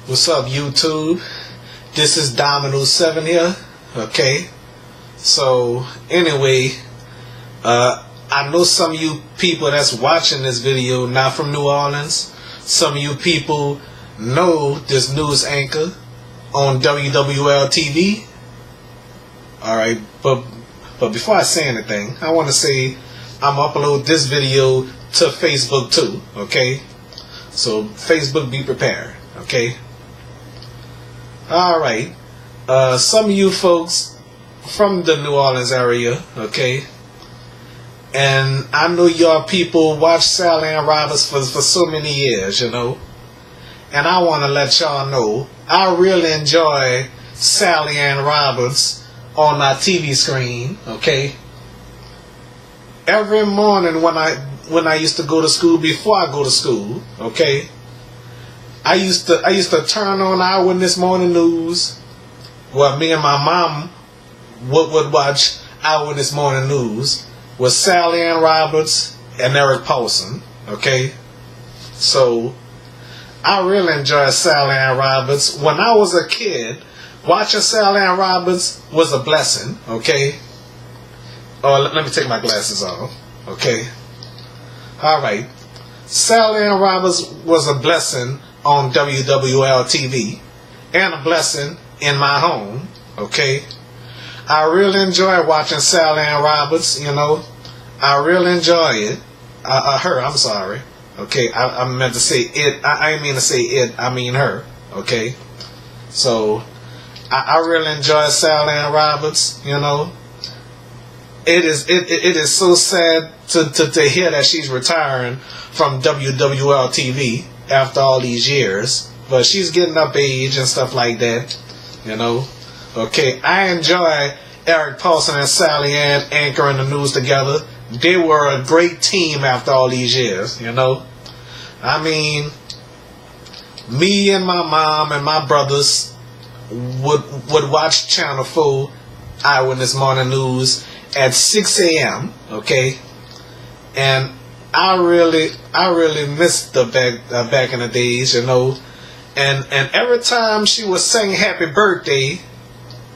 What's up, YouTube? This is Dominoes 7 here. Okay. So, anyway, I know some of you people that's watching this video not from New Orleans. Some of you people know this news anchor on WWL TV. Alright, but before I say anything, I want to say I'm going to upload this video to Facebook too. Okay. So, Facebook, be prepared. Okay. Alright, some of you folks from the New Orleans area, okay, and I know y'all people watch Sally Ann Roberts for so many years, you know, and I want to let y'all know I really enjoy Sally Ann Roberts on my TV screen, okay. Every morning when I used to go to school, before I go to school, okay, I used to turn on Eyewitness Morning News. Well, me and my mom would watch Eyewitness Morning News with Sally Ann Roberts and Eric Paulson. Okay, so I really enjoy Sally Ann Roberts. When I was a kid, watching Sally Ann Roberts was a blessing. Okay. Oh, let me take my glasses off. Okay. All right. Sally Ann Roberts was a blessing on WWL TV and a blessing in my home. Okay, I really enjoy watching Sally Ann Roberts. You know, I really enjoy it. Her, I'm sorry. Okay, I meant to say it. I didn't mean to say it. I mean her. Okay, so I really enjoy Sally Ann Roberts. You know, it is so sad to hear that she's retiring from WWL TV after all these years, but she's getting up age and stuff like that, you know. Okay, I enjoy Eric Paulson and Sally Ann anchoring the news together. They were a great team after all these years, you know. I mean, me and my mom and my brothers would watch Channel 4 Eyewitness Morning News at 6 a.m., okay, and I really missed the back in the days, you know, and every time she was saying happy birthday,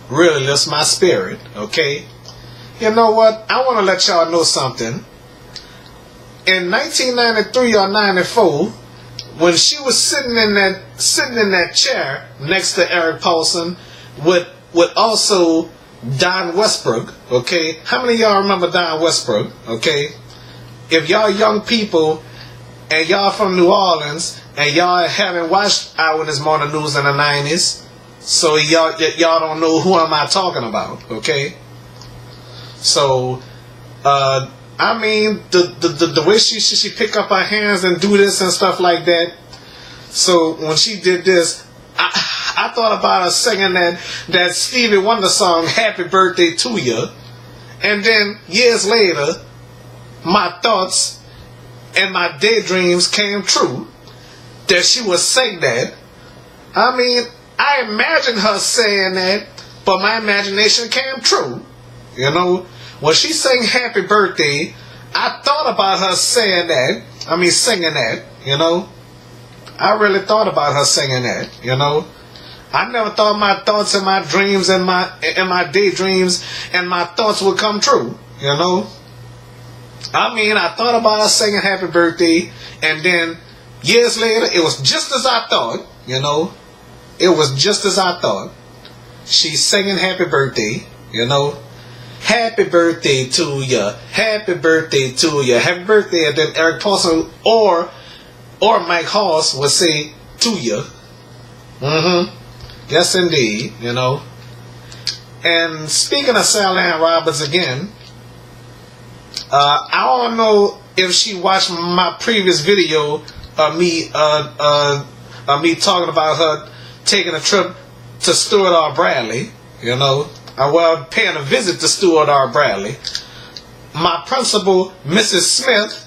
really lifts my spirit. Okay, you know what? I want to let y'all know something. In 1993 or 94, when she was sitting in that chair next to Eric Paulson, with also Don Westbrook. Okay, how many of y'all remember Don Westbrook? Okay. If y'all young people and y'all from New Orleans and y'all haven't watched Eyewitness Morning News in the 90s, so y'all don't know who am I talking about, okay? So, I mean, the way she pick up her hands and do this and stuff like that. So when she did this, I thought about her singing that Stevie Wonder song, Happy Birthday to You, and then years later, my thoughts and my daydreams came true that she would sing that. I mean, I imagined her saying that, but my imagination came true. You know, when she sang Happy Birthday, I thought about her saying that. I mean, singing that, you know. I really thought about her singing that, you know. I never thought my thoughts and my dreams and my daydreams and my thoughts would come true, you know. I mean, I thought about her singing Happy Birthday, and then years later, it was just as I thought, you know. It was just as I thought. She's singing Happy Birthday, you know. Happy birthday to you. Happy birthday to you. Happy birthday, and then Eric Paulson or Mike Hoss would say to you. Yes, indeed, you know. And speaking of Sally Ann Roberts again, I don't know if she watched my previous video of me talking about her taking a trip to Stuart R. Bradley, you know. Well, paying a visit to Stuart R. Bradley. My principal, Mrs. Smith,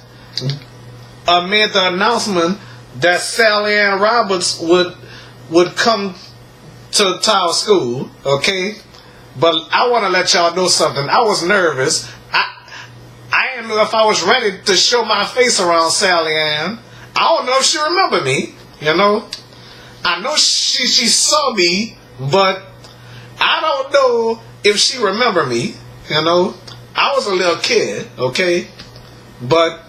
made the announcement that Sally Ann Roberts would come to our school, okay? But I want to let y'all know something. I was nervous. I didn't know if I was ready to show my face around Sally Ann. I don't know if she remembered me, you know. I know she saw me, but I don't know if she remember me. You know, I was a little kid, okay, but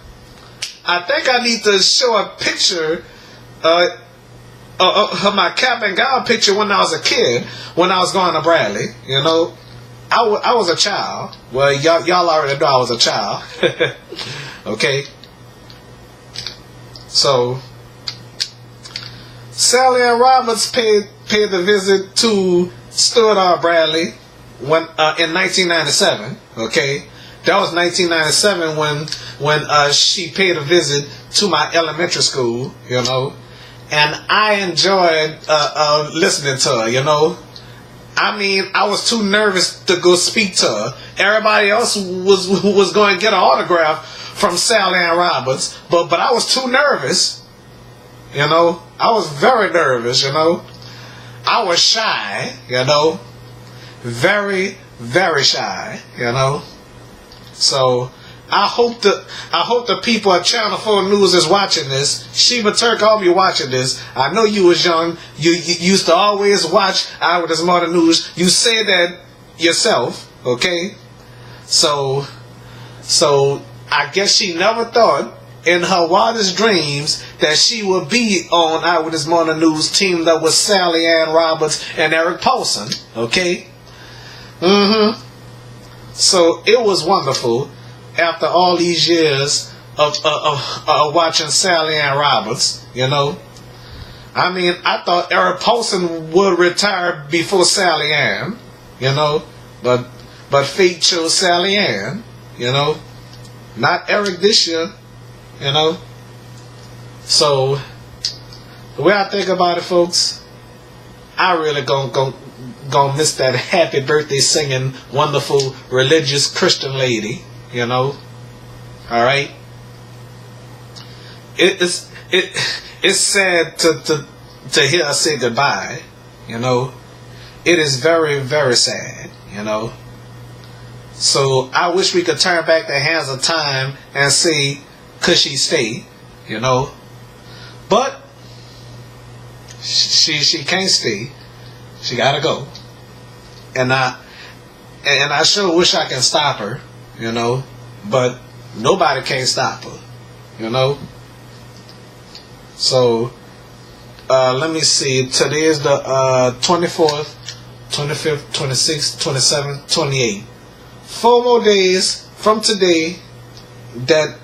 I think I need to show a picture of my cap and gown picture when I was a kid, when I was going to Bradley. You know, I was a child. Well, y'all already know I was a child. Okay. So, Sally Ann Roberts paid the visit to Stuart R. Bradley when in 1997. Okay, that was 1997 when she paid a visit to my elementary school. You know, and I enjoyed listening to her. You know, I mean, I was too nervous to go speak to her. Everybody else was going to get an autograph from Sally Ann Roberts, but I was too nervous. You know, I was very nervous. You know, I was shy. You know, very, very shy. You know, so I hope the people at Channel 4 News is watching this. Sheba Turk, I hope you're watching this. I know you was young. You used to always watch Eyewitness Morning News. You say that yourself, okay? So I guess she never thought in her wildest dreams that she would be on Eyewitness Morning News teamed up with Sally Ann Roberts and Eric Paulson, okay? So it was wonderful after all these years of watching Sally Ann Roberts, you know. I mean, I thought Eric Paulson would retire before Sally Ann, you know, but fate chose Sally Ann, you know, not Eric this year, you know. So the way I think about it, folks, I really gonna miss that happy birthday singing, wonderful religious Christian lady, you know. All right. It's sad to hear her say goodbye, you know. It is very, very sad, you know. So I wish we could turn back the hands of time and see, could she stay, you know. But she can't stay. She gotta go. And I sure wish I can stop her, you know. But nobody can stop her, you know. So let me see. Today is the 24th, 25th, 26th, 27th, 28th. 4 more days from today that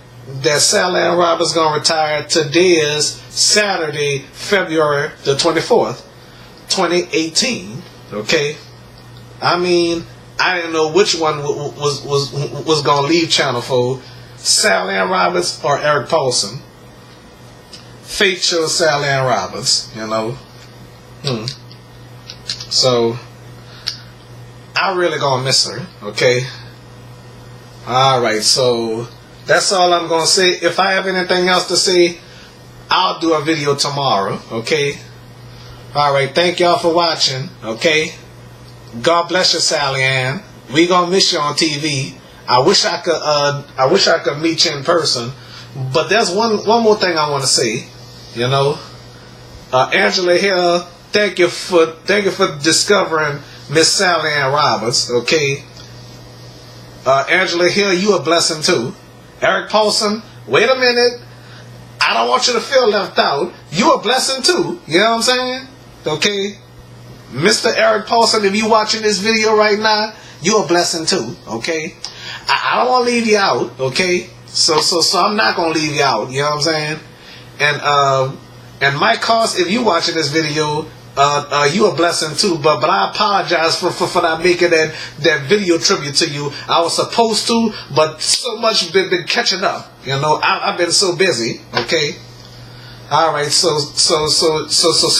Sally Ann Roberts gonna retire. Today is Saturday, February the 24th, 2018. Okay, I mean, I didn't know which one was gonna leave Channel 4, Sally Ann Roberts or Eric Paulson. Fate chose Sally Ann Roberts, you know. So I really gonna miss her. Okay. All right, so that's all I'm gonna say. If I have anything else to say, I'll do a video tomorrow. Okay. All right. Thank y'all for watching. Okay. God bless you, Sally Ann. We gonna miss you on TV. I wish I could meet you in person. But there's one more thing I want to say. You know, Angela Hill, thank you for discovering Miss Sally Ann Roberts. Okay. Angela Hill, you a blessing too. Eric Paulson, wait a minute. I don't want you to feel left out. You a blessing too. You know what I'm saying? Okay. Mr. Eric Paulson, if you watching this video right now, you a blessing too. Okay. I don't want to leave you out. Okay. So I'm not gonna leave you out. You know what I'm saying? And Mike Cost, if you watching this video, you a blessing too, but I apologize for not making that video tribute to you. I was supposed to, but so much been catching up. You know, I've been so busy. Okay. All right. So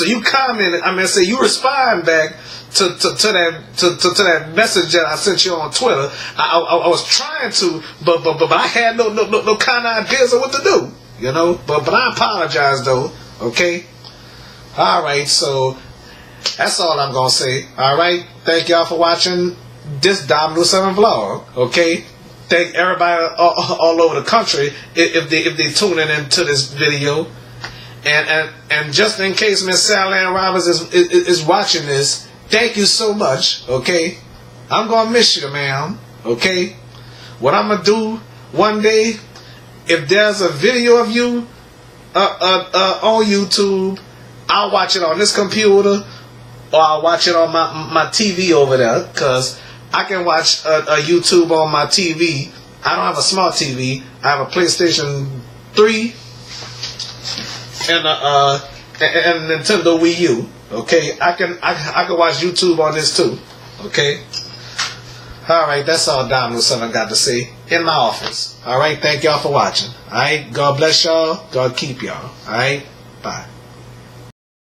you commented. I mean, say you respond back to that message that I sent you on Twitter. I was trying to, but I had no kind of ideas of what to do. You know, but I apologize though. Okay. All right. So that's all I'm gonna say. All right. Thank y'all for watching this Dominoes 7 vlog. Okay. Thank everybody all over the country if they tuning into this video. And just in case Miss Sally Ann Roberts is watching this, thank you so much, okay? I'm going to miss you, ma'am, okay? What I'm going to do one day, if there's a video of you on YouTube, I'll watch it on this computer, or I'll watch it on my TV over there, because I can watch a YouTube on my TV. I don't have a smart TV. I have a PlayStation 3 and a Nintendo Wii U. Okay, I can watch YouTube on this too. Okay. All right, that's all Dominoes Southern got to say in my office. All right, thank y'all for watching. All right, God bless y'all. God keep y'all. All right, bye.